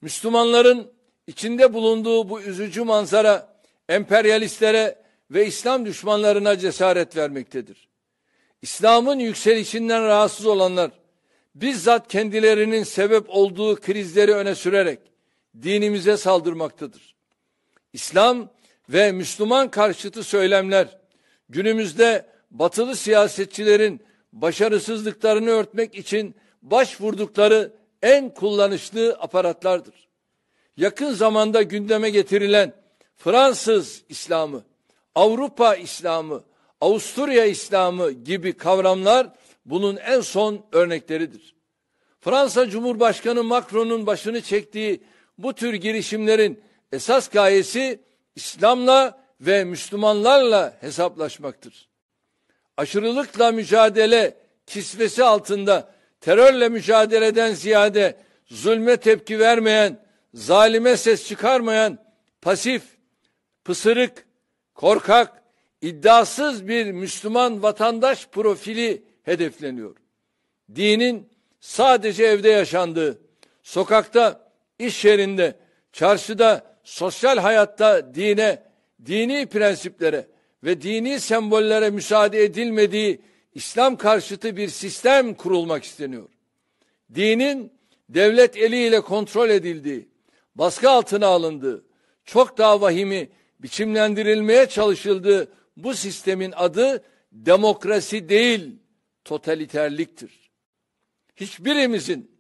Müslümanların içinde bulunduğu bu üzücü manzara emperyalistlere ve İslam düşmanlarına cesaret vermektedir. İslam'ın yükselişinden rahatsız olanlar bizzat kendilerinin sebep olduğu krizleri öne sürerek dinimize saldırmaktadır. İslam ve Müslüman karşıtı söylemler günümüzde batılı siyasetçilerin başarısızlıklarını örtmek için başvurdukları en kullanışlı aparatlardır. Yakın zamanda gündeme getirilen Fransız İslamı, Avrupa İslamı, Avusturya İslamı gibi kavramlar bunun en son örnekleridir. Fransa Cumhurbaşkanı Macron'un başını çektiği bu tür girişimlerin esas gayesi İslam'la ve Müslümanlarla hesaplaşmaktır. Aşırılıkla mücadele kisvesi altında terörle mücadeleden ziyade zulme tepki vermeyen, zalime ses çıkarmayan, pasif, pısırık, korkak, iddiasız bir Müslüman vatandaş profili hedefleniyor. Dinin sadece evde yaşandığı, sokakta, iş yerinde, çarşıda, sosyal hayatta dine, dini prensiplere ve dini sembollere müsaade edilmediği İslam karşıtı bir sistem kurulmak isteniyor. Dinin devlet eliyle kontrol edildiği, baskı altına alındığı, çok daha vahimi biçimlendirilmeye çalışıldığı bu sistemin adı demokrasi değil, totaliterliktir. Hiçbirimizin,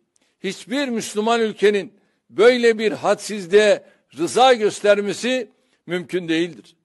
hiçbir Müslüman ülkenin böyle bir hadsizliğe rıza göstermesi mümkün değildir.